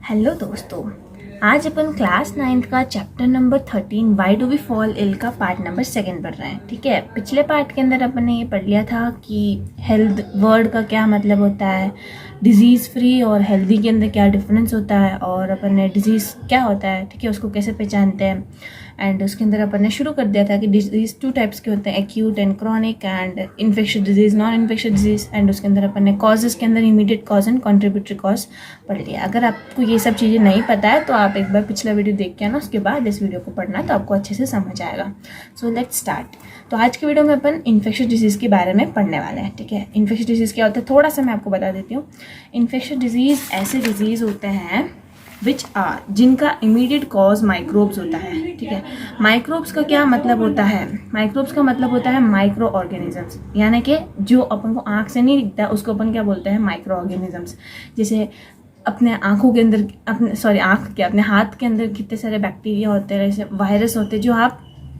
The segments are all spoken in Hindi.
हेलो दोस्तों, आज अपन क्लास 9th का chapter number 13 why do we fall ill का पार्ट नंबर 2 पढ़ रहे हैं। ठीक है, पिछले पार्ट के अंदर अपन ने ये पढ़ लिया था कि हेल्थ वर्ड का क्या मतलब होता है, डिजीज़ फ्री और हेल्दी के अंदर क्या डिफरेंस होता है, और अपन ने डिजीज़ क्या होता है, ठीक है, उसको कैसे पहचानते हैं। एंड उसके अंदर अपन ने शुरू कर दिया था कि डिजीज़ 2 टाइप्स के होते हैं, acute and chronic, and infectious disease, non infectious disease. And उसके अंदर अपन ने कॉजेज़ के अंदर immediate cause and contributory cause पढ़ लिया। अगर आपको ये सब चीज़ें नहीं पता है तो आप एक बार पिछला वीडियो देख के आना, उसके बाद इस वीडियो को पढ़ना तो आपको अच्छे से समझ आएगा। So let's start. तो आज की वीडियो में अपन इन्फेक्शियस डिजीज़ के बारे में पढ़ने वाले हैं। ठीक है, इन्फेक्शियस डिजीज़ क्या होता है थोड़ा सा मैं आपको बता देती हूँ। इन्फेक्शियस डिजीज़ ऐसे डिजीज़ होते हैं विच आर, जिनका इमीडिएट कॉज माइक्रोब्स होता है। ठीक है, माइक्रोब्स का क्या मतलब होता है? माइक्रोब्स का मतलब होता है माइक्रो ऑर्गेनिजम्स, यानी कि जो अपन को आँख से नहीं दिखता उसको अपन क्या बोलते हैं, माइक्रो ऑर्गेनिजम्स। जैसे अपने आँखों के अंदर, अपने हाथ के अंदर कितने सारे बैक्टीरिया होते हैं, जैसे वायरस होते हैं, जो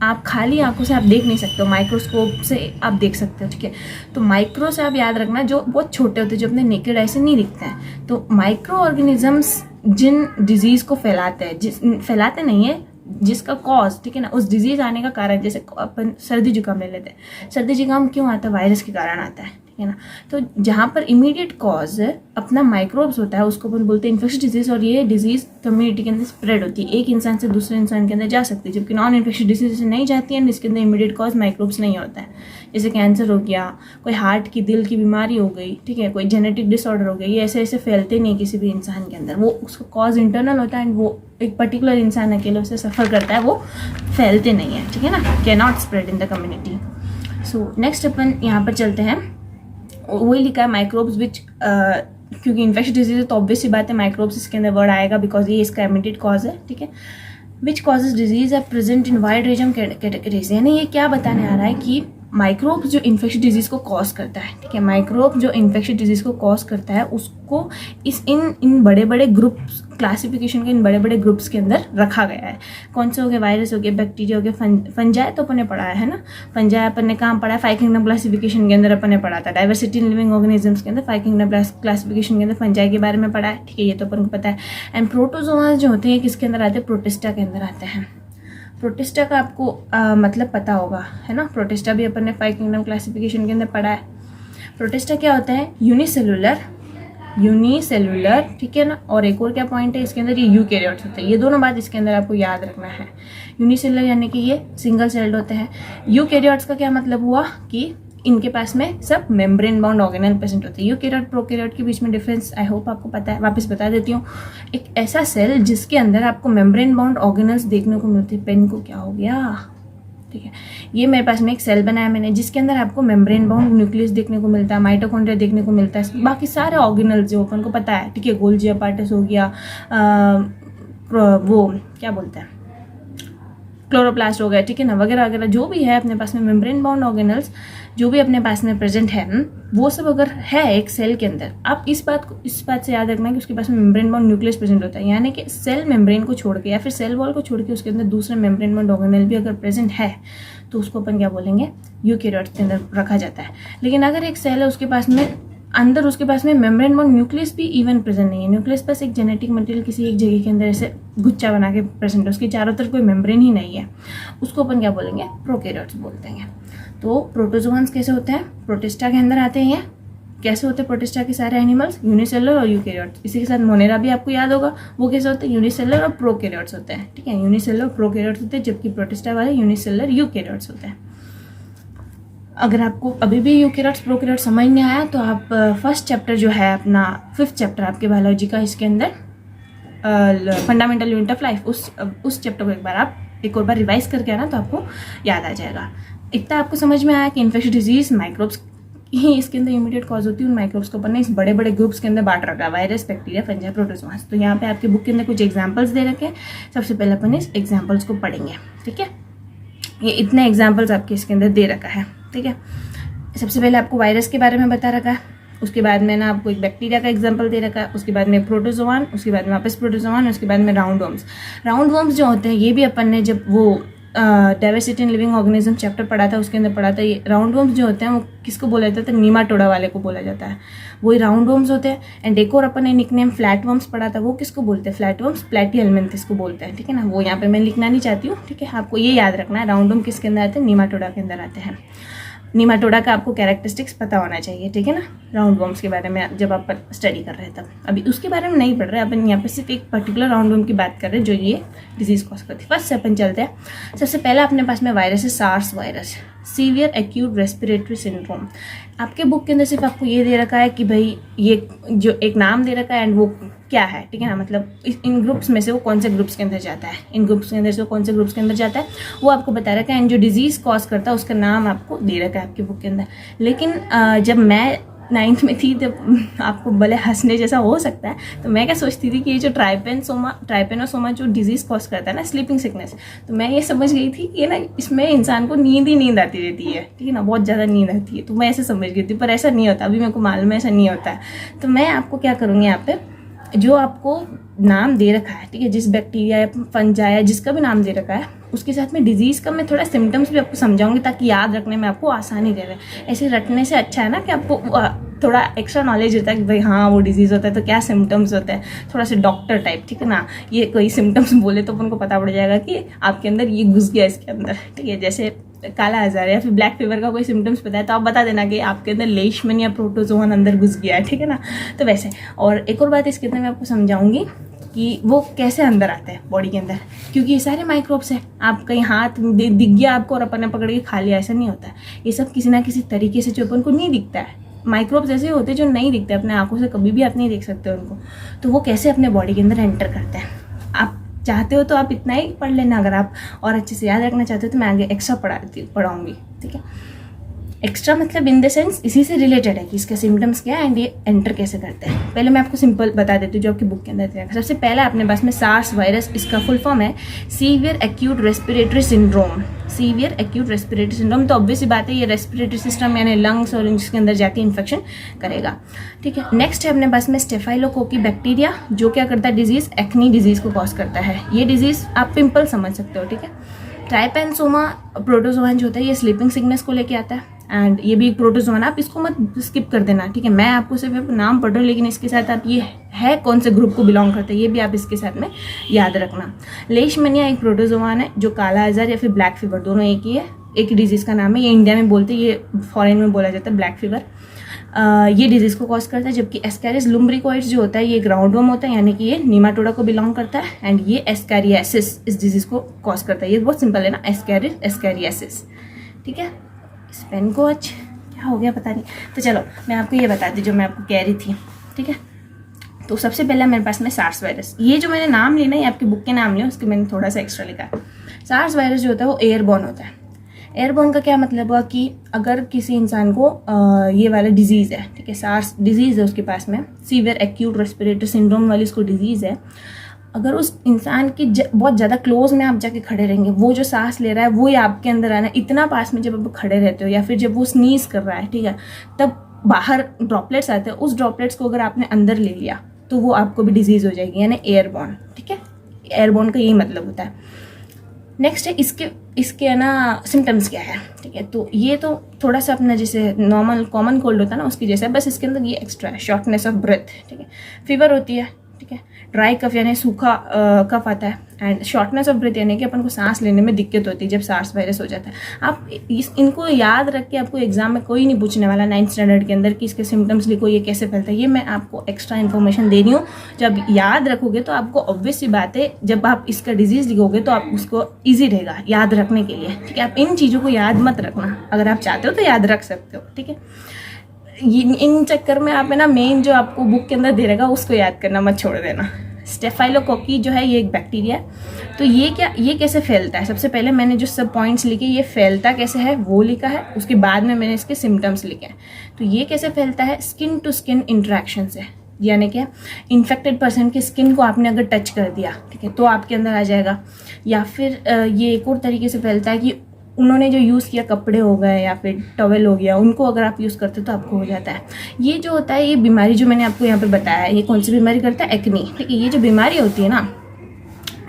आप खाली आंखों से आप देख नहीं सकते हो, माइक्रोस्कोप से आप देख सकते हो। ठीक है, तो माइक्रो से आप याद रखना जो बहुत छोटे होते हैं, जो अपने नेकेड आई से नहीं दिखते हैं। तो माइक्रो ऑर्गेनिजम्स जिन डिजीज़ को फैलाते हैं, फैलाते नहीं है, जिसका कॉज, ठीक है ना, उस डिजीज़ आने का कारण, जैसे अपन सर्दी जुकाम ले लेते हैं। सर्दी जुकाम क्यों आता है? वायरस के कारण आता है, ठीक है ना। तो जहाँ पर इमीडिएट कॉज अपना माइक्रोब्स होता है उसको अपन बोलते हैं इन्फेक्शियस डिजीज़, और ये डिजीज़ कम्युनिटी के अंदर स्प्रेड होती है, एक इंसान से दूसरे इंसान के अंदर जा सकती है। जबकि नॉन इन्फेक्शियस डिजीज से नहीं जाती है, जिसके अंदर इमीडिएट कॉज माइक्रोब्स नहीं होता है। जैसे कैंसर हो गया, कोई हार्ट की, दिल की बीमारी हो गई, ठीक है, कोई जेनेटिक डिसऑर्डर हो गया, ये ऐसे ऐसे फैलते नहीं किसी भी इंसान के अंदर। वो उसका कॉज इंटरनल होता है, एंड वो एक पर्टिकुलर इंसान अकेले उसे सफ़र करता है, वो फैलते नहीं है, ठीक है ना, can not spread in the community. So next अपन यहाँ पर चलते हैं। वही लिखा है माइक्रोब्स विच, क्योंकि इन्फेक्शियस डिजीज है तो ऑब्वियस सी बात है माइक्रोब्स इसके अंदर वर्ड आएगा, बिकॉज ये इसका इमीडिएट कॉज है। ठीक है, which causes disease are present in wide range of categories, यानी ये क्या बताने आ रहा है कि माइक्रोब जो इन्फेक्शियस डिजीज़ को कॉज करता है, ठीक है, माइक्रोब जो इन्फेक्शियस डिजीज़ को कॉज करता है उसको इन बड़े बड़े ग्रुप्स, क्लासिफिकेशन के इन बड़े बड़े ग्रुप्स के अंदर रखा गया है। कौन से हो गए? वायरस हो गए, बैक्टीरिया हो गए, फंजाई तो अपन ने पढ़ा है ना, फंजाई अपन ने कहाँ पढ़ा है? 5 किंगडम क्लासिफिकेशन के अंदर अपन ने पढ़ा था। डाइवर्सिटी इन लिविंग ऑर्गेनिजम्स के अंदर 5 किंगडम क्लासिफिकेशन के अंदर फंजाई के बारे में पढ़ा है, ठीक है, ये तो अपन को पता है। एंड प्रोटोजोआज जो होते हैं किसके अंदर आते हैं? प्रोटिस्टा के अंदर आते हैं। प्रोटिस्टा का आपको मतलब पता होगा, है ना, प्रोटिस्टा भी अपन ने 5 किंगडम क्लासिफिकेशन के अंदर पढ़ा है। प्रोटिस्टा क्या होता है? यूनिसेलुलर, ठीक है ना, और एक और क्या पॉइंट है इसके अंदर? ये यूकैरियोट्स होते हैं। ये दोनों बात इसके अंदर आपको याद रखना है। यूनिसेलुलर यानी कि ये सिंगल सेल्ड होते हैं। यूकैरियोट्स का क्या मतलब हुआ कि इनके पास में सब मेम्ब्रेन बाउंड ऑर्गेनल प्रेजेंट होते हैं। यूकैरियोट प्रोकैरियोट के बीच में डिफरेंस आई होप आपको पता है, वापस बता देती हूँ। एक ऐसा सेल जिसके अंदर आपको मेम्ब्रेन बाउंड ऑर्गेनल्स देखने को मिलते हैं। पेन को क्या हो गया? ठीक है, ये मेरे पास में एक सेल बनाया मैंने जिसके अंदर आपको मेम्ब्रेन बाउंड न्यूक्लियस देखने को मिलता है, माइटोकॉन्ड्रिया देखने को मिलता है, बाकी सारे ऑर्गेनल्स जो अपन को पता है, ठीक है, गोल्जी अपार्टस हो गया, वो क्या बोलते हैं, क्लोरोप्लास्ट हो गया, ठीक है ना, वगैरह वगैरह जो भी है अपने पास में मेम्ब्रेन बाउंड ऑर्गेनल्स जो भी अपने पास में प्रेजेंट है, वो सब अगर है एक सेल के अंदर, आप इस बात से याद रखना कि उसके पास में मेम्ब्रेन बाउंड न्यूक्लियस प्रेजेंट होता है। यानी कि सेल मेम्ब्रेन को छोड़ के या फिर सेल वॉल को छोड़ के उसके अंदर दूसरा मेम्ब्रेन बाउंड ऑर्गेनल भी अगर प्रेजेंट है तो उसको अपन क्या बोलेंगे? यूकैरियोट्स के अंदर रखा जाता है। लेकिन अगर एक सेल है उसके पास में मेम्ब्रेन बाउंड न्यूक्लियस भी इवन प्रेजेंट नहीं है, न्यूक्लियस बस एक जेनेटिक मटेरियल किसी एक जगह के अंदर ऐसे गुच्छा बना के प्रेजेंट है, उसके चारों तरफ कोई मेम्ब्रेन ही नहीं है, उसको अपन क्या बोलेंगे? प्रोकैरियोट्स बोलते हैं। तो प्रोटोजोआन्स कैसे होते हैं? प्रोटिस्टा के अंदर आते हैं। कैसे होते हैं प्रोटिस्टा के सारे एनिमल्स? यूनिसेलुलर और यूकैरियोट्स। इसी के साथ मोनेरा भी आपको याद होगा, वो कैसे होते हैं? यूनिसेलुलर और प्रोकैरियोट्स होते हैं, ठीक है, यूनिसेलुलर प्रोकैरियोट्स होते हैं, जबकि प्रोटिस्टा वाले यूनिसेलुलर यूकैरियोट्स होते हैं। अगर आपको अभी भी यूकैरियोट्स प्रोकैरियोट्स समझ नहीं आया तो आप फर्स्ट चैप्टर जो है अपना 5th चैप्टर आपके बायोलॉजी का, इसके अंदर फंडामेंटल यूनिट ऑफ लाइफ, उस चैप्टर को एक बार आप एक और बार रिवाइज करके आना तो आपको याद आ जाएगा। इतना आपको समझ में आया कि इन्फेक्शियस डिजीज माइक्रोब्स ही इसके अंदर इमीडिएट कॉज होती है। उन माइक्रोब्स को अपन ने इस बड़े बड़े ग्रुप्स के अंदर बांट रखा है, वायरस, बैक्टीरिया, फंजाई, प्रोटोजोआस। तो यहाँ पे आपके बुक के अंदर कुछ एग्जांपल्स दे रखे हैं, सबसे पहले अपन इस एग्जांपल्स को पढ़ेंगे, ठीक है। ये इतने एग्जांपल्स आपके इसके अंदर दे रखा है, ठीक है। सबसे पहले आपको वायरस के बारे में बता रखा है, उसके बाद में ना आपको एक बैक्टीरिया का एग्जांपल दे रखा है, उसके बाद में प्रोटोजोआन, उसके बाद में वापस प्रोटोजोआन, उसके बाद में राउंड वर्म्स जो होते हैं, ये भी अपन ने जब वो diversity in living organism chapter पढ़ा था, उसके अंदर पढ़ा था ये राउंड वर्म्स जो होते हैं वो किसको बोला जाता है, तो नीमाटोडा वाले को बोला जाता है, वही राउंड वर्म्स होते हैं। एंड एक और अपन ने निकनेम फ्लैट वर्म्स पढ़ा था, वो किसको बोलते हैं, फ्लैट वर्म्स प्लेटिहेल्मिन्थस को बोलते हैं, ठीक है ना। वो यहाँ पे मैं लिखना नहीं चाहती हूँ, ठीक है, आपको ये याद रखना है राउंड वर्म किसके अंदर आते हैं, नीमाटोडा के अंदर आते हैं। नीमाटोडा का आपको कैरेक्टरिस्टिक्स पता होना चाहिए, ठीक है ना, राउंड वर्म्स के बारे में जब आप स्टडी कर रहे हैं तब। अभी उसके बारे में नहीं पढ़ रहे, अपन यहाँ पे सिर्फ एक पर्टिकुलर राउंड वर्म की बात कर रहे हैं जो ये डिजीज़ कॉज करती है। फर्स्ट से अपन चलते हैं। सबसे पहला अपने पास में वायरस है SARS virus, severe acute respiratory syndrome. आपके बुक के अंदर सिर्फ आपको ये दे रखा है कि भाई ये जो एक नाम दे रखा है एंड वो क्या है, ठीक है ना, मतलब इन ग्रुप्स में से वो कौन से ग्रुप्स के अंदर जाता है, इन ग्रुप्स के अंदर से वो कौन से ग्रुप्स के अंदर जाता है वो आपको बता रखा है। एंड जो डिजीज़ कॉज करता है उसका नाम आपको दे रखा है आपकी बुक के अंदर। लेकिन जब मैं 9th में थी तब आपको भले हंसने जैसा हो सकता है, तो मैं क्या सोचती थी कि ये जो ट्राइपेनोसोमा जो डिजीज़ कॉज करता है ना, स्लीपिंग सिकनेस, तो मैं ये समझ गई थी कि ये ना इसमें इंसान को नींद ही नींद आती रहती है, ठीक है ना, बहुत ज़्यादा नींद आती है, तो मैं ऐसे समझ गई थी। पर ऐसा नहीं होता, अभी मेरे को मालूम है ऐसा नहीं होता है। तो मैं आपको क्या करूँगी, यहाँ पे जो आपको नाम दे रखा है, ठीक है, जिस बैक्टीरिया या फंजा या जिसका भी नाम दे रखा है उसके साथ में डिजीज़ का मैं थोड़ा सिम्टम्स भी आपको समझाऊंगी ताकि याद रखने में आपको आसानी रहे। ऐसे रटने से अच्छा है ना कि आपको थोड़ा एक्स्ट्रा नॉलेज होता है कि भाई हाँ वो डिजीज़ होता है तो क्या सिम्टम्स होते हैं, थोड़ा सा डॉक्टर टाइप, ठीक है ना। ये कोई सिम्टम्स बोले तो अपन को पता पड़ जाएगा कि आपके अंदर ये घुस गया इसके अंदर, ठीक है। जैसे काला आजार या फिर ब्लैक फीवर का कोई सिम्टम्स पता है तो आप बता देना कि आपके अंदर लेशमैनिया प्रोटोजोवन अंदर घुस गया है, ठीक है ना। तो वैसे, और एक और बात इसके अंदर मैं आपको समझाऊंगी कि वो कैसे अंदर आते हैं बॉडी के अंदर, क्योंकि ये सारे माइक्रोब्स हैं। आप कहीं हाथ दिख गया आपको और अपन ने पकड़ के खा लिया, ऐसा नहीं होता है। ये सब किसी ना किसी तरीके से जो अपन को नहीं दिखता है, माइक्रोब्स ऐसे होते हैं जो नहीं दिखते अपने आंखों से, कभी भी आप नहीं देख सकते उनको, तो वो कैसे अपने बॉडी के अंदर एंटर करते हैं। आप चाहते हो तो आप इतना ही पढ़ लेना, अगर आप और अच्छे से याद रखना चाहते हो तो मैं आगे एक्स्ट्रा पढ़ाऊँगी, ठीक है। एक्स्ट्रा मतलब इन द सेंस इसी से रिलेटेड है कि इसके सिम्टम्स क्या है एंड ये एंटर कैसे करते हैं। पहले मैं आपको सिंपल बता देती हूँ जो आपकी बुक के अंदर है। सबसे पहला अपने पास में सार्स वायरस, इसका फुल फॉर्म है severe acute respiratory syndrome. Severe acute respiratory syndrome, तो ऑब्वियस सी बात है ये रेस्पिरेटरी सिस्टम यानी लंग्स और इसके अंदर जाके इन्फेक्शन करेगा, ठीक है। नेक्स्ट है अपने पास में स्टेफाइलोकोकी बैक्टीरिया, जो क्या करता है, डिजीज एक्नी डिजीज को कॉज करता है। ये डिजीज आप पिंपल समझ सकते हो, ठीक है। ट्राइपेनोसोमा प्रोटोजोआन जो होता है ये स्लीपिंग सिकनेस को लेके आता है एंड ये भी एक प्रोटोजोआन, आप इसको मत स्किप कर देना, ठीक है। मैं आपको सिर्फ नाम पढ़ रहा हूँ लेकिन इसके साथ आप ये है कौन से ग्रुप को बिलोंग करते हैं ये भी आप इसके साथ में याद रखना। लेशमैनिया एक प्रोटोजोआन है जो काला आजार या फिर ब्लैक फीवर दोनों एक ही है, एक ही डिजीज़ का नाम है। ये इंडिया में बोलते हैं, ये फॉरेन में बोला जाता है ब्लैक फीवर। ये डिजीज़ को कॉज करता है, जबकि एस्कैरिस लुम्ब्रिकोइड्स जो होता है ये ग्राउंड वर्म होता है, यानी कि ये नीमाटोडा को बिलोंग करता है एंड ये एस्कैरियासिस इस डिजीज़ को कॉज करता है। ये बहुत सिंपल है ना, एस्कैरियासिस, ठीक है। इस पेन को आज क्या हो गया पता नहीं। तो चलो मैं आपको ये बता दी जो मैं आपको कह रही थी, ठीक है। तो सबसे पहले मेरे पास में सार्स वायरस, ये जो मैंने नाम लेना है आपकी बुक के नाम लिया, उसके मैंने थोड़ा सा एक्स्ट्रा लिखा है। सार्स वायरस जो होता है वो एयरबॉर्न होता है। एयरबॉर्न का क्या मतलब हुआ कि अगर किसी इंसान को ये वाला डिजीज़ है, ठीक है, सार्स डिजीज़ है उसके पास में, सीवियर एक्यूट रेस्पिरेटरी सिंड्रोम वाली उसको डिजीज़ है, अगर उस इंसान की बहुत ज़्यादा क्लोज में आप जाके खड़े रहेंगे, वो जो सांस ले रहा है वो ही आपके अंदर आना, इतना पास में जब आप खड़े रहते हो या फिर जब वो स्नीज कर रहा है, ठीक है, तब बाहर ड्रॉपलेट्स आते हैं, उस ड्रॉपलेट्स को अगर आपने अंदर ले लिया तो वो आपको भी डिजीज़ हो जाएगी, यानी एयरबॉर्न, ठीक है। एयरबॉर्न का यही मतलब होता है। नेक्स्ट है इसके है ना सिम्टम्स क्या है, ठीक है। तो ये तो थोड़ा सा अपना जैसे नॉर्मल कॉमन कोल्ड होता है ना उसकी जैसा, बस इसके अंदर ये एक्स्ट्रा है, शॉर्टनेस ऑफ ब्रेथ, ठीक है। फीवर होती है, ठीक है। ड्राई कफ यानी सूखा कफ आता है एंड शॉर्टनेस ऑफ ब्रेथ यानी कि अपन को सांस लेने में दिक्कत होती है जब सार्स वायरस हो जाता है। आप इनको याद रख के, आपको एग्जाम में कोई नहीं पूछने वाला 9th स्टैंडर्ड के अंदर कि इसके सिम्टम्स लिखो, ये कैसे फैलता है, ये मैं आपको एक्स्ट्रा इन्फॉर्मेशन दे रही हूँ। जब याद रखोगे तो आपको ऑब्वियस सी बात है, जब आप इसका डिजीज़ लिखोगे तो आप उसको ईजी रहेगा याद रखने के लिए, ठीक है। आप इन चीज़ों को याद मत रखना, अगर आप चाहते हो तो याद रख सकते हो, ठीक है। इन चक्कर में आप है ना मेन जो आपको बुक के अंदर दे रहेगा उसको याद करना मत छोड़ देना। स्टेफाइलोकोकी जो है ये एक बैक्टीरिया है। तो ये कैसे फैलता है, सबसे पहले मैंने जो सब पॉइंट्स लिखे ये फैलता कैसे है वो लिखा है, उसके बाद में मैंने इसके सिम्टम्स लिखे हैं। तो ये कैसे फैलता है, स्किन टू स्किन इंटरेक्शन से, यानी कि इन्फेक्टेड पर्सन की स्किन को आपने अगर टच कर दिया, ठीक है, तो आपके अंदर आ जाएगा। या फिर ये एक और तरीके से फैलता है कि उन्होंने जो यूज़ किया कपड़े हो गए या फिर टॉवेल हो गया, उनको अगर आप यूज़ करते हो तो आपको हो जाता है। ये जो होता है, ये बीमारी जो मैंने आपको यहाँ पे बताया है, ये कौन सी बीमारी करता है, एक्नी, ठीक है। ये जो बीमारी होती है ना,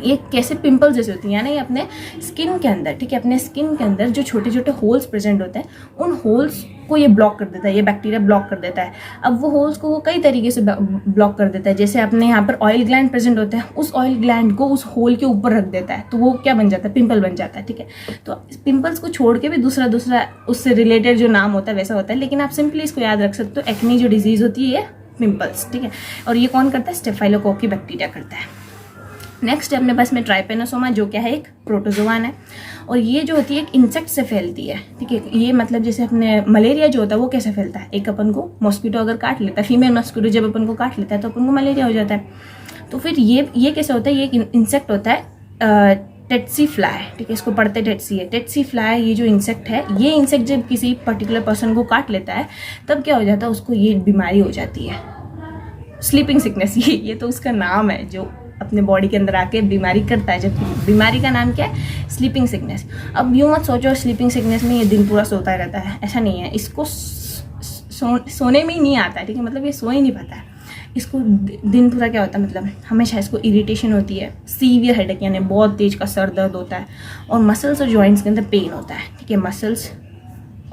ये कैसे पिंपल्स जैसे होती हैं, यानी ये अपने स्किन के अंदर, ठीक है, अपने स्किन के अंदर जो छोटे छोटे होल्स प्रेजेंट होते हैं उन होल्स को ये ब्लॉक कर देता है, ये बैक्टीरिया ब्लॉक कर देता है। अब वो होल्स को वो कई तरीके से ब्लॉक कर देता है, जैसे अपने यहाँ पर ऑयल ग्लैंड प्रेजेंट होते हैं, उस ऑयल ग्लैंड को उस होल के ऊपर रख देता है, तो वो क्या बन जाता है, पिंपल बन जाता है, ठीक है। तो पिंपल्स को छोड़ के भी दूसरा उससे रिलेटेड जो नाम होता है वैसा होता है, लेकिन आप सिंपली इसको याद रख सकते हो, एक्ने जो डिजीज होती है पिंपल्स, ठीक है। और ये कौन करता है, स्टेफाइलोकोकी बैक्टीरिया करता है। नेक्स्ट है अपने पास में ट्राइपेनोसोमा, जो क्या है, एक प्रोटोजोआन है, और ये जो होती है एक इंसेक्ट से फैलती है, ठीक है। ये मतलब जैसे अपने मलेरिया जो होता है वो कैसे फैलता है, एक अपन को मॉस्किटो अगर काट लेता है, फीमेल मॉस्किटो जब अपन को काट लेता है तो अपन को मलेरिया हो जाता है। तो फिर ये कैसे होता है, ये एक इंसेक्ट होता है टेट्सी फ्लाई, ठीक है, इसको पढ़ते टेट्सी है। टेट्सी फ्लाई ये जो इंसेक्ट है, ये इंसेक्ट जब किसी पर्टिकुलर पर्सन को काट लेता है तब क्या हो जाता है, उसको ये बीमारी हो जाती है, स्लीपिंग सिकनेस। ये तो उसका नाम है जो अपने बॉडी के अंदर आके बीमारी करता है, जबकि बीमारी का नाम क्या है, स्लीपिंग सिकनेस। अब यूँ मत सोचो स्लीपिंग सिकनेस में ये दिन पूरा सोता रहता है, ऐसा नहीं है। इसको सोने में ही नहीं आता है, ठीक है, मतलब ये सो ही नहीं पाता है। इसको दिन पूरा क्या होता है, मतलब हमेशा इसको इरिटेशन होती है, सीवियर हेडेक यानी बहुत तेज का सर दर्द होता है, और मसल्स और जॉइंट्स के अंदर पेन होता है, ठीक है, मसल्स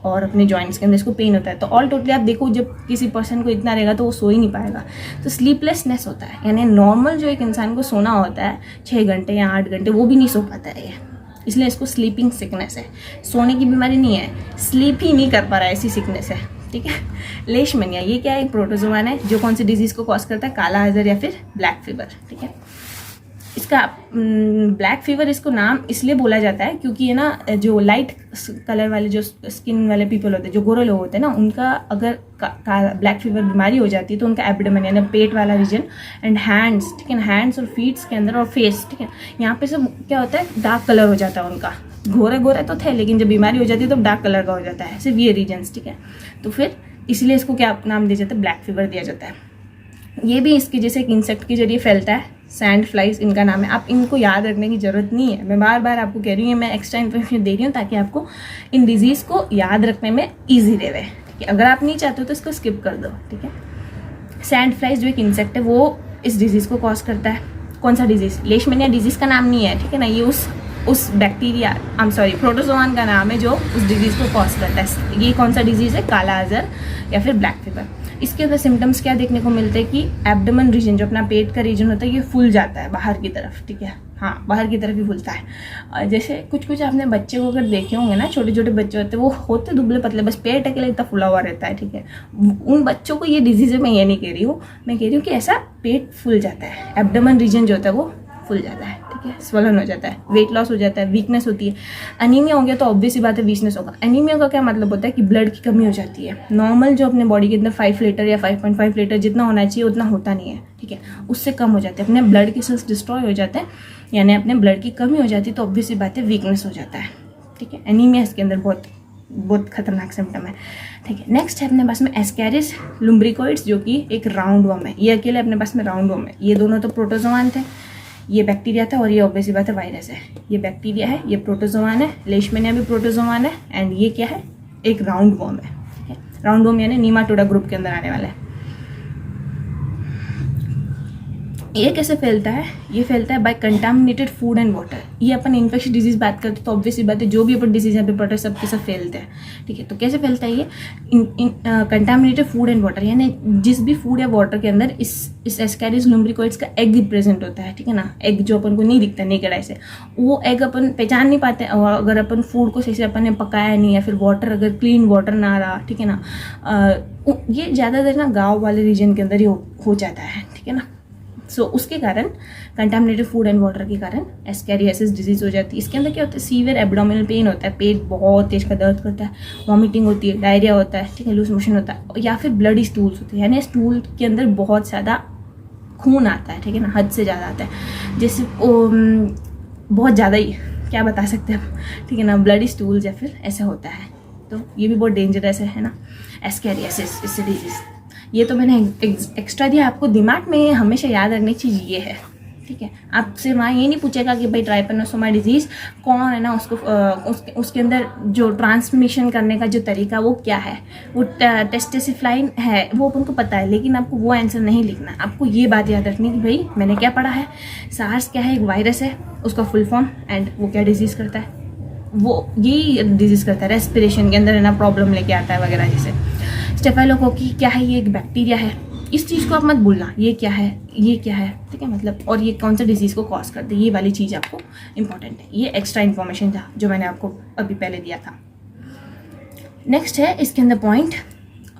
और अपने जॉइंट्स के अंदर इसको पेन होता है। तो ऑल टोटली आप देखो, जब किसी पर्सन को इतना रहेगा तो वो सो ही नहीं पाएगा, तो स्लीपलेसनेस होता है, यानी नॉर्मल जो एक इंसान को सोना होता है 6 घंटे या 8 घंटे, वो भी नहीं सो पाता है ये, इसलिए इसको स्लीपिंग सिकनेस है। सोने की बीमारी नहीं है, स्लीप ही नहीं कर पा रहा है, ऐसी सिकनेस है, ठीक है। लेशमैनिया ये क्या है, एक प्रोटोजोआन है जो कौन सी डिजीज़ को कॉज करता है, काला अजहर या फिर ब्लैक फीवर, ठीक है। इसका ब्लैक फीवर इसको नाम इसलिए बोला जाता है क्योंकि ये ना जो लाइट कलर वाले जो स्किन वाले पीपल होते हैं, जो गोरे लोग होते हैं ना, उनका अगर ब्लैक फीवर बीमारी हो जाती है तो उनका एब्डोमेन यानी पेट वाला रीजन एंड हैंड्स, ठीक है, हैंड्स और फीट्स के अंदर और फेस, ठीक है, यहाँ पे सब क्या होता है, डार्क कलर हो जाता है उनका। गोरे गोरे तो थे, लेकिन जब बीमारी हो जाती है तो डार्क कलर का हो जाता है, सिर्फ ये रीजन्स, ठीक है। तो फिर इसलिए इसको क्या नाम दिया जाता है, ब्लैक फीवर दिया जाता है। ये भी इसके जैसे एक इंसेक्ट के जरिए फैलता है, सैंड फ्लाइज इनका नाम है। आप इनको याद रखने की ज़रूरत नहीं है, मैं बार बार आपको कह रही हूँ, मैं एक्स्ट्रा इन्फॉर्मेशन दे रही हूँ ताकि आपको इन डिजीज़ को याद रखने में ईजी रहे, ठीक है। अगर आप नहीं चाहते हो तो इसको स्किप कर दो, ठीक है। सैंड फ्लाइज जो एक इंसेक्ट है वो इस डिजीज़ को कॉज करता है। कौन सा डिजीज़, लेशमैनिया डिजीज़ का नाम नहीं है, ठीक है ना, ये उस बैक्टीरिया प्रोटोजोआन का नाम है जो उस डिजीज़ को कॉज करता है। ये कौन सा डिजीज़ है, काला अजहर या फिर ब्लैक फीवर। इसके अंदर सिम्टम्स क्या देखने को मिलते हैं कि एब्डोमेन रीजन जो अपना पेट का रीजन होता है ये फूल जाता है बाहर की तरफ, ठीक है, हाँ बाहर की तरफ ही फूलता है। जैसे कुछ आपने बच्चे को अगर देखे होंगे ना, छोटे छोटे बच्चे होते हैं वो होते दुबले पतले, बस पेट अकेले इतना फुला हुआ रहता है, ठीक है। उन बच्चों को ये डिजीज़ है, मैं ये नहीं कह रही हूँ, मैं कह रही हूँ कि ऐसा पेट फूल जाता है, एब्डोमेन रीजन जो होता है वो फूल जाता है, ठीक है, स्वलन हो जाता है, वेट लॉस हो जाता है, वीकनेस होती है। एनीमिया हो गया तो ऑब्वियस ही बात है वीकनेस होगा। एनीमिया का क्या मतलब होता है कि ब्लड की कमी हो जाती है। नॉर्मल जो अपने बॉडी के अंदर 5 लीटर या 5.5 लीटर जितना होना चाहिए उतना होता नहीं है, ठीक है, उससे कम हो जाते हैं, अपने ब्लड के सेल्स डिस्ट्रॉय हो जाते हैं, यानी अपने ब्लड की कमी हो जाती है, तो ऑब्वियस ही बात है वीकनेस हो जाता है, ठीक है। एनीमिया इसके अंदर बहुत खतरनाक सिम्टम है, ठीक है। नेक्स्ट है अपने पास में एस्कैरिस लुम्ब्रिकोइड्स, जो कि एक राउंड वर्म है। ये अकेले अपने पास में राउंड वर्म है, ये दोनों तो प्रोटोजोआन थे, ये बैक्टीरिया था और ये ऑब्वियसली बात है वायरस है। ये बैक्टीरिया है, ये प्रोटोजोआन है, लेशमैनिया भी प्रोटोजोआन है, एंड ये क्या है, एक राउंड वर्म है, ठीक है। राउंड वर्म यानी नीमाटोडा ग्रुप के अंदर आने वाला है। ये कैसे फैलता है, ये फैलता है by contaminated food and water. ये अपन इन्फेक्शन डिजीज बात करते हैं तो ऑब्वियसली बात है जो भी अपन डिजीज यहाँ पे पढ़ते हैं सबके सब फैलते हैं, ठीक है। तो कैसे फैलता है ये, कंटामिनेटेड फूड एंड वाटर, यानी जिस भी फूड या वाटर के अंदर इस एस्कैरिस लुम्ब्रिकोइड्स का एग प्रेजेंट होता है, ठीक है ना। एग जो अपन को नहीं दिखता नेकेड आई से, वो एग अपन पहचान नहीं पाते, और अगर अपन फूड को सही से अपन ने पकाया नहीं, या फिर वाटर अगर क्लीन वाटर ना रहा, ठीक है ना, ये ज़्यादातर ना गाँव वाले रीजन के अंदर ही हो जाता है, ठीक है ना। सो उसके कारण कंटामिनेटेड फूड एंड वाटर के कारण एस्कैरियासिस डिजीज हो जाती है। इसके अंदर क्या होता है, सीवियर एब्डोमिनल पेन होता है, पेट बहुत तेज का दर्द करता है, वॉमिटिंग होती है, डायरिया होता है, ठीक है, लूज मोशन होता है, या फिर ब्लडी स्टूल्स होते हैं, यानी स्टूल के अंदर बहुत ज़्यादा खून आता है, ठीक है ना, हद से ज़्यादा आता है, जैसे बहुत ज़्यादा ही क्या बता सकते हैं हम, ठीक है ना, ब्लडी स्टूल्स या फिर ऐसा होता है। तो ये भी बहुत डेंजरस है ना, एस्कैरियासिस डिजीज। ये तो मैंने एक्स्ट्रा दिया आपको, दिमाग में हमेशा याद रखने की चीज़ ये है, ठीक है। आपसे वहाँ ये नहीं पूछेगा कि भाई ट्राइपेनोसोमा डिजीज़ कौन है ना, उसको उसके अंदर जो ट्रांसमिशन करने का जो तरीका वो क्या है, वो टेस्टिसिफ्लाइन है, वो उनको पता है, लेकिन आपको वो आंसर नहीं लिखना है। आपको ये बात याद रखनी है कि भाई मैंने क्या पढ़ा है, सार्स क्या है, एक वायरस है, उसका फुल फॉर्म, एंड वो क्या डिजीज़ करता है, वो यही डिजीज़ करता है, रेस्पिरेशन के अंदर है ना प्रॉब्लम लेके आता है वगैरह। जैसे स्टेफाइलोकोकी क्या है, ये एक बैक्टीरिया है, इस चीज़ को आप मत भूलना, ये क्या है, ये क्या है, ठीक है, मतलब, और ये कौन सा डिजीज़ को कॉज करते हैं, ये वाली चीज़ आपको इंपॉर्टेंट है। ये एक्स्ट्रा इन्फॉर्मेशन था जो मैंने आपको अभी पहले दिया था। नेक्स्ट है इसके अंदर पॉइंट,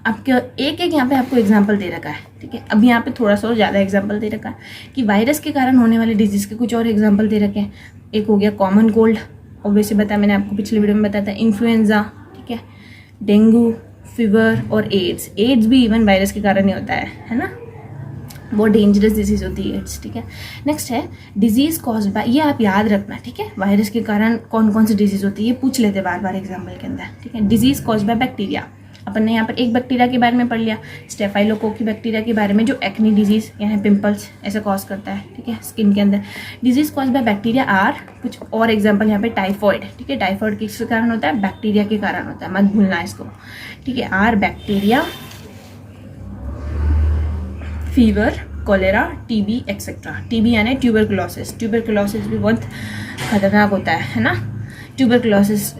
आपके एक यहाँ पे आपको एग्जाम्पल दे रखा है, ठीक है। अब यहाँ पे थोड़ा सा और ज़्यादा एग्जाम्पल दे रखा है कि वायरस के कारण होने वाले डिजीज़ के कुछ और एग्जाम्पल दे रखे हैं। एक हो गया कॉमन कोल्ड, ऑब्वियसली बताया मैंने आपको पिछले वीडियो में बताया था, इन्फ्लुएंजा, ठीक है, डेंगू, फीवर और एड्स भी इवन वायरस के कारण ही होता है ना, बहुत डेंजरस डिजीज़ होती है एड्स, ठीक है। नेक्स्ट है डिजीज़ कॉज बाय, ये आप याद रखना, ठीक है, वायरस के कारण कौन कौन सी डिजीज़ होती है ये पूछ लेते बार बार एग्जाम्पल के अंदर, ठीक है। डिजीज़ कॉज बाय बैक्टीरिया, अपन ने यहाँ पर एक बैक्टीरिया के बारे में पढ़ लिया, स्टेफाइलोकोकी बैक्टीरिया के बारे में, जो एक्नी डिजीज़ यानी पिंपल्स ऐसे कॉज करता है, ठीक है, स्किन के अंदर। Disease cause by bacteria are, कुछ और एग्जांपल यहाँ पे टाइफॉइड, ठीक है, टाइफॉइड किस कारण होता है, बैक्टीरिया के कारण होता है, मत भूलना इसको, ठीक है। Are bacteria, fever, cholera, TB etcetera. TB यानी ट्यूबरकुलोसिस, ट्यूबरकुलोसिस भी बहुत खतरनाक होता है ना, ट्यूबरकुलोसिस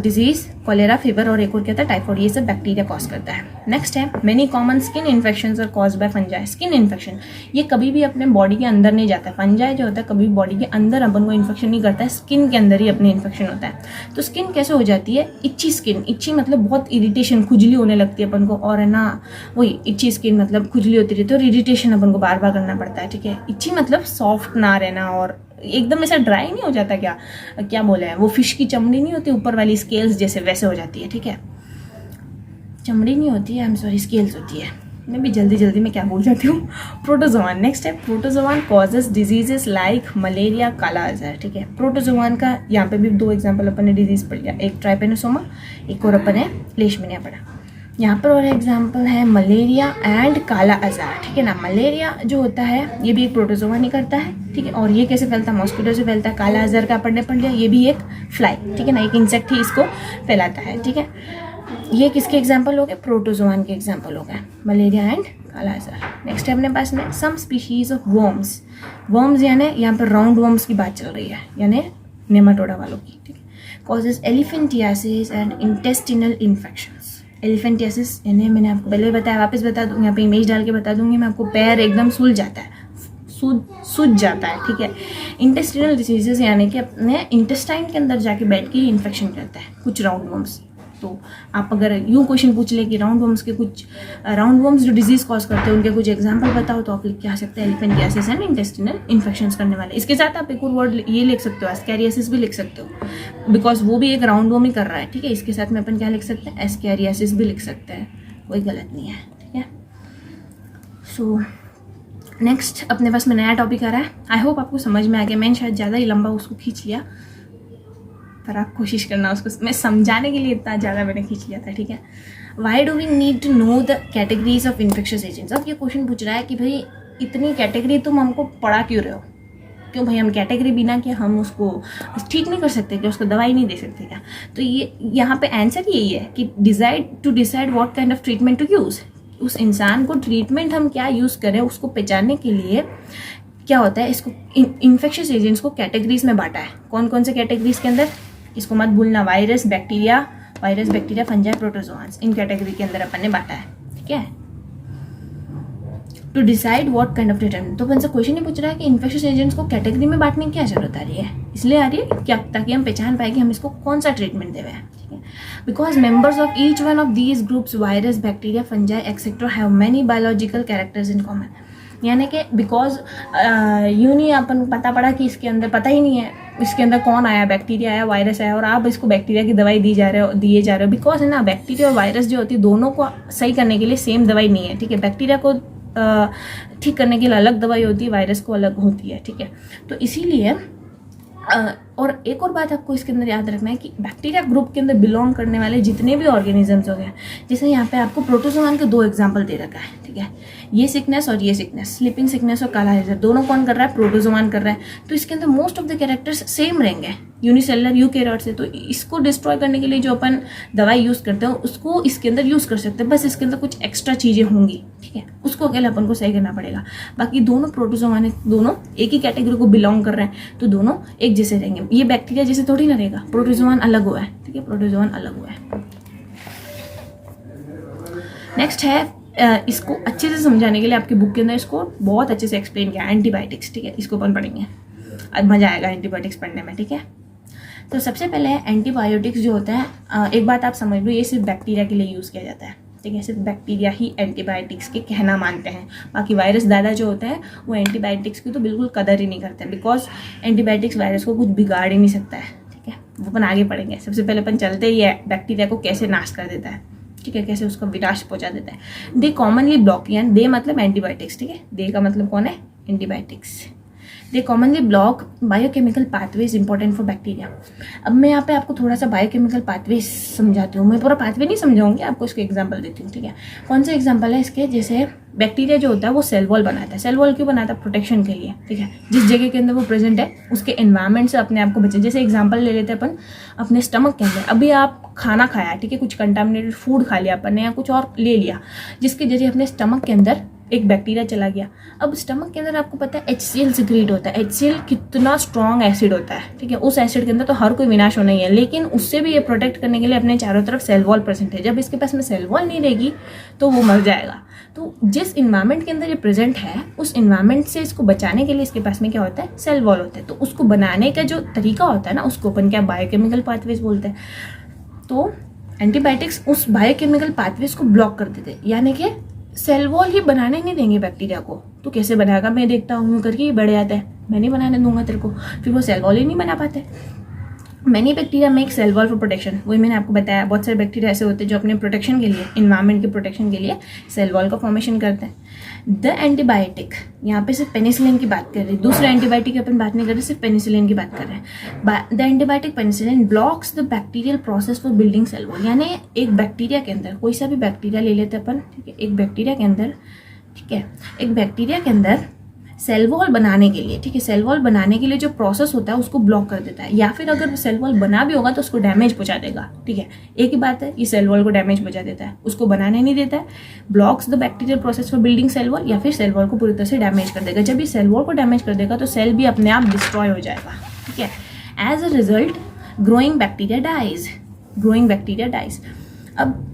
डिजीज़, कोलेरा, फीवर और एक और क्या था, टाइफॉइड, ये सब बैक्टीरिया कॉज करता है। नेक्स्ट है many common skin infections are cause by fungi. Skin infection ये कभी भी अपने बॉडी के अंदर नहीं जाता है, फंजाई जो होता है कभी भी बॉडी के अंदर अपन को इन्फेक्शन नहीं करता है, स्किन के अंदर ही अपने इन्फेक्शन होता है। तो स्किन कैसे हो जाती है, इच्छी स्किन, इच्छी मतलब बहुत इरिटेशन, खुजली होने लगती है अपन को, और है ना वही इच्छी स्किन मतलब खुजली होती रहती है और इरिटेशन अपन को बार बार करना पड़ता है, ठीक है। इच्छी मतलब सॉफ्ट ना रहना और एकदम ऐसा ड्राई नहीं हो जाता, क्या बोले हैं, वो फिश की चमड़ी नहीं होती ऊपर वाली स्केल्स जैसे, वैसे हो जाती है, ठीक है। चमड़ी नहीं होती है, आई एम सॉरी, स्केल्स होती है, मैं भी जल्दी में क्या बोल जाती हूँ। प्रोटोजोआन, नेक्स्ट है protozoan causes diseases like malaria, काला आजार, ठीक है। प्रोटोजोआन का यहाँ पे भी दो एग्जाम्पल अपन ने डिजीज पढ़ लिया, एक ट्राइपेनोसोमा, एक और अपन ने लेशमिनिया पढ़ा। यहाँ पर और एग्जाम्पल है मलेरिया एंड काला आजार, ठीक है ना। मलेरिया जो होता है ये भी एक प्रोटोजोआ नहीं करता है, ठीक है, और ये कैसे फैलता है, मॉस्किटो से फैलता है। काला आजार का अपन ने पढ़ लिया, ये भी एक फ्लाई, ठीक है ना, एक इंसेक्ट ही इसको फैलाता है, ठीक है। ये किसके एग्जाम्पल हो गए, प्रोटोजोआन के एग्जाम्पल हो गए, मलेरिया एंड काला आजार। नेक्स्ट है अपने पास में some species of worms, worms यानी यहाँ पर राउंड वर्म्स की बात चल रही है, यानी नेमाटोडा वालों की, ठीक है। Causes elephantiasis and intestinal infections. Elephantiasis यानी मैंने आपको पहले बताया, वापस बता दूँ, यहाँ पे इमेज डाल के बता दूंगी मैं आपको, पैर एकदम सूज जाता है, सूज जाता है, ठीक है। इंटेस्टिनल डिसीजेस यानी कि अपने इंटेस्टाइन के अंदर जाके बैठ के इन्फेक्शन करता है कुछ राउंड वर्म्स। तो आप अगर यूँ क्वेश्चन पूछ ले कि राउंड वर्म्स जो डिजीज कॉज करते हैं उनके कुछ एग्जाम्पल बताओ, तो आप लिख के आ सकते हैं एलिफेंटियासिस एंड इंटेस्टिनल इन्फेक्शंस करने वाले। इसके साथ आप एक और वर्ड ये लिख सकते हो, एस्कैरियासिस भी लिख सकते हो, बिकॉज वो भी एक राउंड वर्म ही कर रहा है, ठीक है। इसके साथ में अपन क्या लिख सकते हैं, एस्कैरियासिस भी लिख सकते हैं, कोई गलत नहीं है, ठीक है। सो नेक्स्ट अपने पास में नया टॉपिक आ रहा है, आई होप आपको समझ में आ गया। मैंने शायद ज़्यादा ही लंबा उसको खींच लिया, पर आप कोशिश करना उसको मैं समझाने के लिए इतना ज़्यादा मैंने खींच लिया था, ठीक है। Why do we need to know the categories of infectious agents. अब ये क्वेश्चन पूछ रहा है कि भाई इतनी कैटेगरी तुम हमको पढ़ा क्यों रहे हो, क्यों भाई हम कैटेगरी बिना क्या हम उसको ठीक नहीं कर सकते क्या, उसको दवाई नहीं दे सकते क्या। तो ये यहाँ पे आंसर यही है कि decide what kind of treatment to use. उस इंसान को ट्रीटमेंट हम क्या यूज़ करें उसको पहचानने के लिए क्या होता है, इसको इन्फेक्शियस एजेंट्स को कैटेगरीज में बांटा है। कौन कौन से कैटेगरीज के अंदर, इसको मत भूलना, वायरस, बैक्टीरिया, फंजाई, प्रोटोजोआन्स, इन कैटेगरी के अंदर अपन ने बांटा है, ठीक है। To decide what kind of treatment, तो अपन से क्वेश्चन ही पूछ रहा है कि इन्फेक्शियस एजेंट्स को कैटेगरी में बांटने की क्या जरूरत आ रही है, इसलिए आ रही है क्या, ताकि हम पहचान पाए कि हम इसको कौन सा ट्रीटमेंट दे रहे हैं, ठीक है। Because members of each one of these groups, virus, bacteria, fungi etcetera, have many biological characters in common. यानी कि बिकॉज यूँ नहीं अपन पता पड़ा कि इसके अंदर पता ही नहीं है इसके अंदर कौन आया, बैक्टीरिया आया, वायरस आया, और आप इसको बैक्टीरिया की दवाई दिए जा रहे हो, बिकॉज है ना बैक्टीरिया और वायरस जो होती है दोनों को सही करने के लिए सेम दवाई नहीं है, ठीक है। बैक्टीरिया को ठीक करने के लिए अलग दवाई होती है, वायरस को अलग होती है, ठीक है। तो इसीलिए और एक और बात आपको इसके अंदर याद रखना है कि बैक्टीरिया ग्रुप के अंदर बिलोंग करने वाले जितने भी ऑर्गेनिजम्स हो गए, जैसे यहाँ पे आपको प्रोटोजोआन के 2 एग्जांपल दे रखा है, ठीक है, ये सिकनेस और ये सिकनेस, स्लीपिंग सिकनेस और काला हैजर, दोनों कौन कर रहा है, प्रोटोजोआन कर रहा है। तो इसके अंदर most of the characters same रहेंगे यूनिसेलुलर यूकेरियोट्स से। तो इसको डिस्ट्रॉय करने के लिए जो अपन दवाई यूज़ करते हैं उसको इसके अंदर यूज़ कर सकते हैं, बस इसके अंदर कुछ एक्स्ट्रा चीज़ें होंगी, ठीक है, उसको अकेले अपन को सही करना पड़ेगा। बाकी दोनों प्रोटोजोआन है, दोनों एक ही कैटेगरी को बिलोंग कर रहे हैं, तो दोनों एक जैसे रहेंगे। ये बैक्टीरिया जैसे थोड़ी ना रहेगा, प्रोटोजोआन अलग हुआ है, ठीक है, प्रोटोजोआन अलग हुआ है। नेक्स्ट है इसको अच्छे से समझाने के लिए आपकी बुक के अंदर इसको बहुत अच्छे से एक्सप्लेन किया, एंटीबायोटिक्स, ठीक है, इसको अपन पढ़ेंगे, आज मजा आएगा एंटीबायोटिक्स पढ़ने में, ठीक है। तो सबसे पहले एंटीबायोटिक्स जो होता है, एक बात आप समझ लो, ये सिर्फ बैक्टीरिया के लिए यूज़ किया जाता है, ठीक है, सिर्फ बैक्टीरिया ही एंटीबायोटिक्स के कहना मानते हैं। बाकी वायरस दादा जो होते हैं वो एंटीबायोटिक्स की तो बिल्कुल कदर ही नहीं करते हैं, बिकॉज एंटीबायोटिक्स वायरस को कुछ बिगाड़ ही नहीं सकता है, ठीक है, वो अपन आगे पढ़ेंगे। सबसे पहले अपन चलते ही है बैक्टीरिया को कैसे नाश कर देता है, ठीक है, कैसे उसका विनाश पहुंचा देता है। दे कॉमनली ब्लॉक, यानी दे मतलब एंटीबायोटिक्स, ठीक है, दे का मतलब कौन है, antibiotics. They commonly block biochemical pathways important for bacteria. अब मैं यहाँ पे आपको थोड़ा सा बायोकेमिकल पाथवेज समझाती हूँ, मैं पूरा पाथवे नहीं समझाऊंगी, आपको इसके एग्जांपल देती हूँ, ठीक है। कौन से एग्जांपल है इसके, जैसे बैक्टीरिया जो होता है वो सेल वॉल बनाता है। सेल वॉल क्यों बनाता है, प्रोटेक्शन के लिए, ठीक है, जिस जगह के अंदर वो प्रेजेंट है उसके एनवायरमेंट से अपने आप को बचे। जैसे एग्जाम्पल ले लेते हैं अपन अपने स्टमक के अंदर, अभी आप खाना खाया, ठीक है, कुछ कंटामिनेटेड फूड खा लिया अपन ने या कुछ और ले लिया, जिसके जरिए अपने स्टमक के अंदर एक बैक्टीरिया चला गया। अब स्टमक के अंदर आपको पता है HCl सिक्रीट होता है। HCl कितना स्ट्रॉन्ग एसिड होता है, ठीक है, उस एसिड के अंदर तो हर कोई विनाश होना ही है, लेकिन उससे भी ये प्रोटेक्ट करने के लिए अपने चारों तरफ सेल वॉल प्रेजेंट है। जब इसके पास में सेल वॉल नहीं रहेगी तो वो मर जाएगा। तो जिस इन्वायरमेंट के अंदर ये प्रेजेंट है उस इन्वायरमेंट से इसको बचाने के लिए इसके पास में क्या होता है, सेल वॉल होता है। तो उसको बनाने का जो तरीका होता है ना, उसको अपन क्या बायोकेमिकल पाथवेज बोलते हैं। तो एंटीबायोटिक्स उस बायोकेमिकल पाथवेज को ब्लॉक कर देते हैं, यानी कि सेल वॉल ही बनाने नहीं देंगे बैक्टीरिया को। तो कैसे बनाएगा, मैं देखता हूँ करके ये बढ़ जाता है, मैं नहीं बनाने दूंगा तेरे को, फिर वो सेल वॉल ही नहीं बना पाते। Many bacteria make cell wall for protection, वही मैंने आपको बताया, बहुत सारे बैक्टीरिया ऐसे होते हैं जो अपने प्रोटेक्शन के लिए, इन्वायरमेंट के प्रोटेक्शन के लिए सेल वॉल का फॉर्मेशन करते हैं। द एंटीबायोटिक, यहाँ पे सिर्फ पेनिसिलिन की बात कर रही है, दूसरे एंटीबायोटिक की अपन बात नहीं कर रहे, सिर्फ पेनिसिलिन की बात कर रहे हैं। The antibiotic penicillin blocks the bacterial process for building cell wall, यानी एक बैक्टीरिया के अंदर, कोई सा भी बैक्टीरिया ले लेते हैं अपन, ठीक है, एक बैक्टीरिया के अंदर, ठीक है, एक बैक्टीरिया के अंदर सेल वॉल बनाने के लिए, ठीक है, सेल वॉल बनाने के लिए जो प्रोसेस होता है उसको ब्लॉक कर देता है, या फिर अगर सेल वॉल बना भी होगा तो उसको डैमेज पहुंचा देगा, ठीक है, एक ही बात है, ये सेल वॉल को डैमेज पहुंचा देता है, उसको बनाने नहीं देता है। Blocks the bacterial process for building cell wall, या फिर सेल वॉल को पूरी तरह से डैमेज कर देगा। जब ये सेल वॉल को डैमेज कर देगा तो सेल भी अपने आप डिस्ट्रॉय हो जाएगा, ठीक है। As a result growing bacteria dies, growing bacteria dies. अब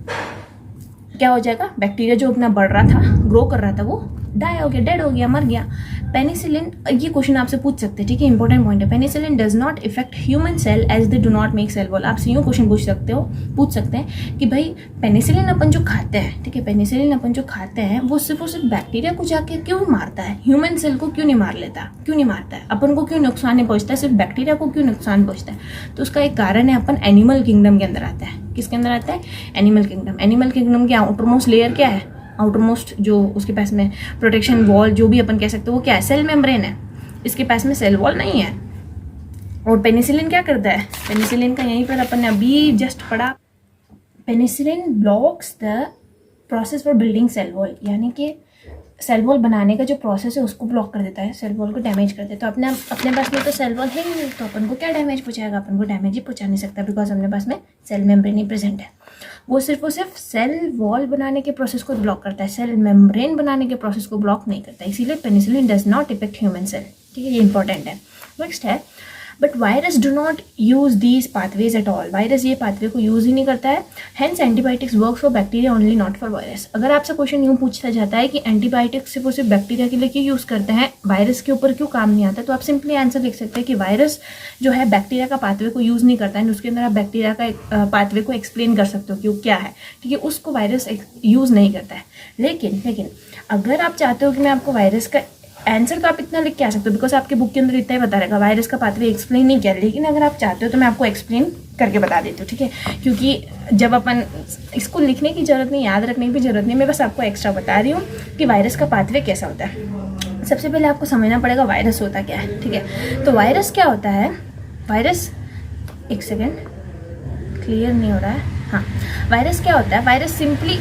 क्या हो जाएगा, बैक्टीरिया जो अपना बढ़ रहा था, ग्रो कर रहा था, वो डाई हो गया, डेड हो गया, मर गया। पेनिसिलिन, ये क्वेश्चन आपसे पूछ सकते हैं, ठीक है, इंपॉर्टेंट पॉइंट है। Penicillin does not effect human cell as they do not make cell wall. आपसे यूँ क्वेश्चन पूछ सकते हैं कि भाई पेनिसिलिन अपन जो खाते हैं, ठीक है, पेनिसिलिन अपन जो खाते हैं वो सिर्फ और सिर्फ बैक्टीरिया को जाके क्यों मारता है, ह्यूमन सेल को क्यों नहीं मार लेता, क्यों नहीं मारता है, अपन को क्यों नुकसान नहीं पहुंचता है, सिर्फ बैक्टीरिया को क्यों नुकसान पहुंचता है। तो उसका एक कारण है, अपन एनिमल किंगडम के अंदर आता है। किसके अंदर आता है, एनिमल किंगडम। एनिमल किंगडम के आउटरमोस्ट लेयर क्या है, आउटरमोस्ट जो उसके पास में प्रोटेक्शन वॉल जो भी अपन कह सकते हैं वो क्या है, सेल मेम्ब्रेन है। इसके पास में सेल वॉल नहीं है। और पेनिसिलिन क्या करता है, पेनिसिलिन का यहीं पर अपन ने अभी जस्ट पढ़ा, penicillin blocks the process for building cell wall, यानी कि सेल वॉल बनाने का जो प्रोसेस है उसको ब्लॉक कर देता है, सेल वॉल को डैमेज कर देता है। तो अपने पास में तो सेल वॉल है ही नहीं, तो अपन को क्या डैमेज पहुंचाएगा, अपन को डैमेज ही पहुंचा नहीं सकता, बिकॉज अपने पास में सेल मेम्ब्रेन ही प्रेजेंट है। वो सिर्फ सेल वॉल बनाने के प्रोसेस को ब्लॉक करता है, सेल मेम्ब्रेन बनाने के प्रोसेस को ब्लॉक नहीं करता, इसीलिए penicillin does not effect human cell, ठीक है, ये इंपॉर्टेंट है। नेक्स्ट है, but virus do not use these pathways at all, virus ये पाथवे को यूज ही नहीं करता है। Hence antibiotics work for bacteria only, not for virus. अगर आपसे क्वेश्चन यूँ पूछा जाता है कि एंटीबायोटिक्स सिर्फ और सिर्फ बैक्टीरिया के लिए क्यों यूज़ करते हैं, वायरस के ऊपर क्यों काम नहीं आता, तो आप सिंपली आंसर लिख सकते हैं कि वायरस जो है बैक्टीरिया का पाथवे को यूज़ नहीं करता है, उसके अंदर आप बैक्टीरिया का पाथवे को एक्सप्लेन कर सकते हो कि वो क्या है, ठीक है, उसको वायरस यूज़ नहीं करता है। लेकिन अगर आप चाहते हो कि मैं आपको वायरस का आंसर, तो आप इतना लिख के आ सकते हो, बिकॉज आपके बुक के अंदर इतना ही बता रहेगा, वायरस का पाथवे एक्सप्लेन नहीं किया। लेकिन अगर आप चाहते हो तो मैं आपको एक्सप्लेन करके बता देती हूँ, ठीक है, क्योंकि जब अपन इसको लिखने की जरूरत नहीं, याद रखने की जरूरत नहीं, मैं बस आपको एक्स्ट्रा बता रही हूँ कि वायरस का पाथवे कैसा होता है। सबसे पहले आपको समझना पड़ेगा वायरस होता क्या है, ठीक है। तो वायरस क्या होता है, वायरस, एक सेकेंड, क्लियर नहीं हो रहा है। हाँ, वायरस क्या होता है? Virus simply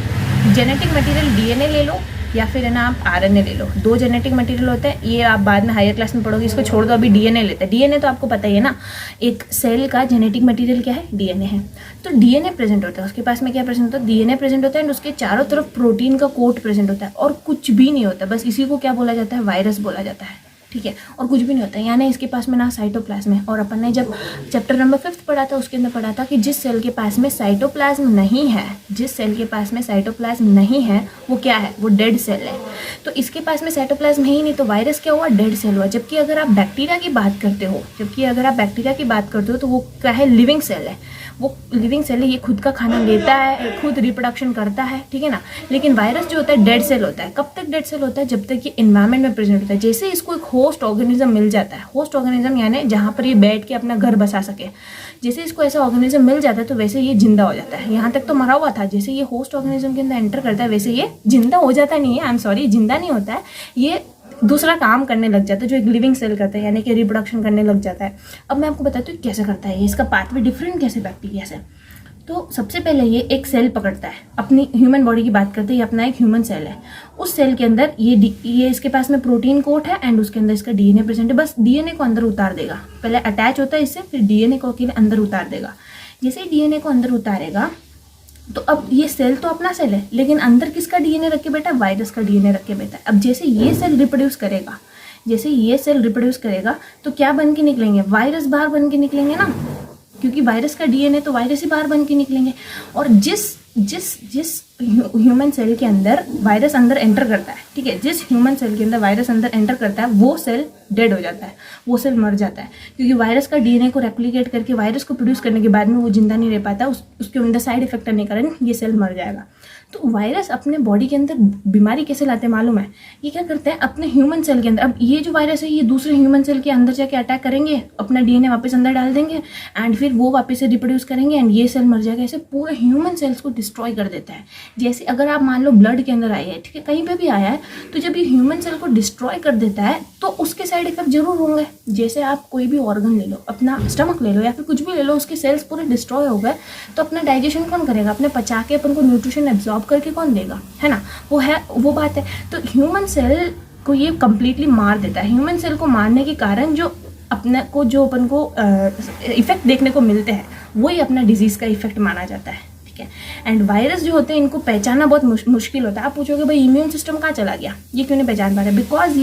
genetic material DNA ले लो या फिर है ना आप आरएनए ले लो, दो जेनेटिक मटेरियल होते हैं। ये आप बाद में हायर क्लास में पढ़ोगे, इसको छोड़ दो, अभी डीएनए लेते हैं। डीएनए तो आपको पता ही है ना, एक सेल का जेनेटिक मटेरियल क्या है? डीएनए है। तो डीएनए प्रेजेंट होता है, उसके पास में क्या प्रेजेंट होता है? डीएनए प्रेजेंट होता है एंड उसके चारों तरफ प्रोटीन का कोट प्रेजेंट होता है और कुछ भी नहीं होता, बस इसी को क्या बोला जाता है? वायरस बोला जाता है, ठीक है। और कुछ भी नहीं होता है, यानी इसके पास में ना साइटोप्लाज्म है। और अपन ने जब चैप्टर नंबर 5 पढ़ा था उसके अंदर पढ़ा था कि जिस सेल के पास में साइटोप्लाज्म नहीं है, जिस सेल के पास में साइटोप्लाज्म नहीं है वो क्या है? वो डेड सेल है। तो इसके पास में साइटोप्लाज्म है ही नहीं, तो वायरस क्या हुआ? डेड सेल हुआ। जबकि अगर आप बैक्टीरिया की बात करते हो, तो वो क्या है? लिविंग सेल है। वो लिविंग सेल है, ये खुद का खाना लेता है, खुद रिप्रोडक्शन करता है, ठीक है ना। लेकिन वायरस जो होता है डेड सेल होता है। कब तक डेड सेल होता है? जब तक ये इन्वायरमेंट में प्रेजेंट होता है। जैसे इसको एक होस्ट ऑर्गेनिज्म मिल जाता है, होस्ट ऑर्गेनिज्म यानी जहाँ पर ये बैठ के अपना घर बसा सके, जैसे इसको ऐसा ऑर्गेनिज्म मिल जाता है तो वैसे ये जिंदा हो जाता है। यहाँ तक तो मरा हुआ था, जैसे ये होस्ट ऑर्गेनिज्म के अंदर एंटर करता है वैसे ये जिंदा हो जाता नहीं है, आई एम सॉरी, जिंदा नहीं होता है, ये दूसरा काम करने लग जाता है जो एक लिविंग सेल करता है, यानी कि रिप्रोडक्शन करने लग जाता है। अब मैं आपको बताती हूँ कैसे करता है ये, इसका पाथवे डिफरेंट कैसे बैक्टीरिया से। तो सबसे पहले ये एक सेल पकड़ता है, अपनी ह्यूमन बॉडी की बात करते हैं, ये अपना एक ह्यूमन सेल है। उस सेल के अंदर ये इसके पास में प्रोटीन कोट है एंड उसके अंदर इसका डीएनए प्रेजेंट है। बस डीएनए को अंदर उतार देगा, पहले अटैच होता है इससे, फिर डीएनए को अकेले अंदर उतार देगा। जैसे ही डीएनए को अंदर उतारेगा तो अब ये सेल तो अपना सेल है, लेकिन अंदर किसका डीएनए रख के बैठा है? वायरस का डीएनए रख के बैठा है। अब जैसे ये सेल रिप्रोड्यूस करेगा, तो क्या बन के निकलेंगे? वायरस बाहर बन के निकलेंगे ना, क्योंकि वायरस का डीएनए तो वायरस ही बाहर बन के निकलेंगे। और जिस ह्यूमन सेल के अंदर वायरस अंदर एंटर करता है, ठीक है, जिस ह्यूमन सेल के अंदर वायरस अंदर एंटर करता है वो सेल डेड हो जाता है, वो सेल मर जाता है, क्योंकि वायरस का डीएनए को रेप्लिकेट करके वायरस को प्रोड्यूस करने के बाद में वो जिंदा नहीं रह पाता, उसके अंदर साइड इफेक्ट आने के कारण ये सेल मर जाएगा। तो वायरस अपने बॉडी के अंदर बीमारी कैसे लाते हैं मालूम है? ये क्या करते हैं अपने ह्यूमन सेल के अंदर, अब ये जो वायरस है ये दूसरे ह्यूमन सेल के अंदर जाके अटैक करेंगे, अपना डीएनए वापस अंदर डाल देंगे एंड फिर वो वापस से रिप्रोड्यूस करेंगे एंड ये सेल मर जाएगा। ऐसे पूरे ह्यूमन सेल्स को डिस्ट्रॉय कर देता है। जैसे अगर आप मान लो ब्लड के अंदर आया है, ठीक है, कहीं पे भी आया है, तो जब ये ह्यूमन सेल को डिस्ट्रॉय कर देता है तो उसके साइड इफेक्ट जरूर होंगे। जैसे आप कोई भी ऑर्गन ले लो, अपना स्टमक ले लो या फिर कुछ भी ले लो, उसके सेल्स पूरे डिस्ट्रॉय हो गए तो अपना डाइजेशन कौन करेगा? अपने पचा के अपन को न्यूट्रिशन एब्जॉर्ब करके कौन देगा, है ना। वो बात है। तो ह्यूमन सेल को ये कंप्लीटली मार देता है। ह्यूमन सेल को मारने के कारण जो अपन को इफेक्ट देखने को मिलते हैं वही अपना डिजीज का इफेक्ट माना जाता है, ठीक है। एंड वायरस जो होते हैं इनको पहचानना बहुत मुश्किल होता है। आप पूछोगे भाई इम्यून सिस्टम कहाँ चला गया, ये क्यों नहीं पहचान पा रहा है? बिकॉज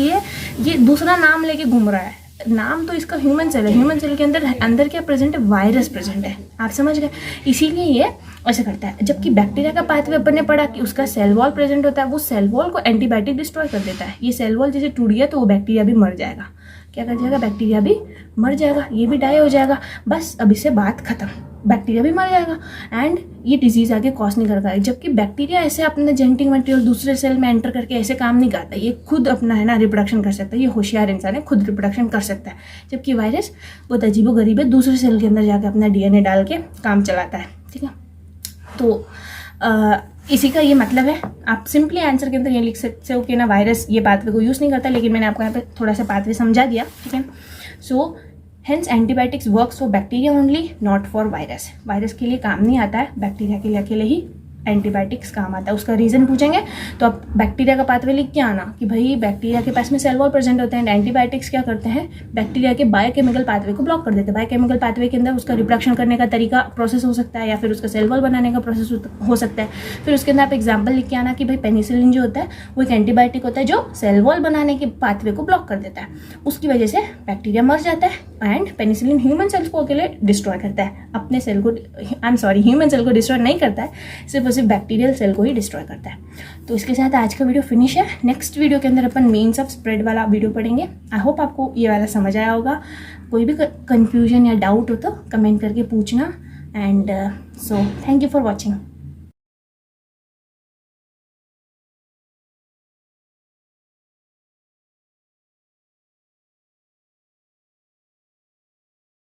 ये दूसरा नाम लेके घूम रहा है। नाम तो इसका ह्यूमन सेल है, ह्यूमन सेल के अंदर क्या प्रेजेंट है? वायरस प्रेजेंट है, आप समझ गए। इसीलिए ये ऐसे करता है। जबकि बैक्टीरिया का पाथवे अपन ने पढ़ा कि उसका सेल वॉल प्रेजेंट होता है, वो सेल वॉल को एंटीबायोटिक डिस्ट्रॉय कर देता है। ये सेल वॉल जैसे टूट गया तो वो बैक्टीरिया भी मर जाएगा। क्या कर जाएगा? बैक्टीरिया भी मर जाएगा, ये भी डाई हो जाएगा। बस अब इससे बात खत्म, बैक्टीरिया भी मर जाएगा एंड ये डिजीज आगे कॉज नहीं करता है। जबकि बैक्टीरिया ऐसे अपने जेनेटिक मटेरियल दूसरे सेल में एंटर करके ऐसे काम नहीं करता, ये खुद अपना है ना रिप्रोडक्शन कर सकता है। ये होशियार इंसान है, खुद रिप्रोडक्शन कर सकता है। जबकि वायरस बहुत अजीबोगरीब है, दूसरे सेल के अंदर जाकर अपना डीएनए डाल के काम चलाता है, ठीक है। तो इसी का ये मतलब है। आप सिंपली आंसर के अंदर ये लिख सकते हो कि ना वायरस ये पाथवे को यूज़ नहीं करता, लेकिन मैंने आपको यहाँ पे थोड़ा सा पाथवे समझा दिया, ठीक है। So hence antibiotics works for bacteria only, not for virus. Virus के लिए काम नहीं आता है, बैक्टीरिया के लिए अकेले ही एंटीबायोटिक्स काम आता है। उसका रीज़न पूछेंगे तो आप बैक्टीरिया का पाथवे लिख के आना कि भाई बैक्टीरिया के पास में सेल वॉल प्रेजेंट होते हैं, एंटीबायोटिक्स क्या करते हैं? बैक्टीरिया के बायोकेमिकल पाथवे को ब्लॉक कर देते हैं। बायोकेमिकल पाथवे के अंदर उसका रिप्रोडक्शन करने का तरीका प्रोसेस हो सकता है या फिर उसका सेल वॉल बनाने का प्रोसेस हो सकता है। फिर उसके अंदर आप एग्जाम्पल लिख के आना कि भाई पेनिसिलिन जो होता है वो एक एंटीबायोटिक होता है जो सेल वॉल बनाने के पाथवे को ब्लॉक कर देता है। उसकी वजह से बैक्टीरिया मर जाता है एंड पेनिसिलिन ह्यूमन सेल्स को अकेले डिस्ट्रॉय करता है, अपने सेल को ह्यूमन सेल को डिस्ट्रॉय नहीं करता है, सिर्फ और सिर्फ बैक्टीरियल सेल को ही डिस्ट्रॉय करता है। तो इसके साथ आज का वीडियो फिनिश है। नेक्स्ट वीडियो के अंदर अपन मीन्स ऑफ स्प्रेड वाला वीडियो पढ़ेंगे। आई होप आपको ये वाला समझ आया होगा। कोई भी कंफ्यूजन या डाउट हो तो कमेंट करके पूछना and so thank you for watching.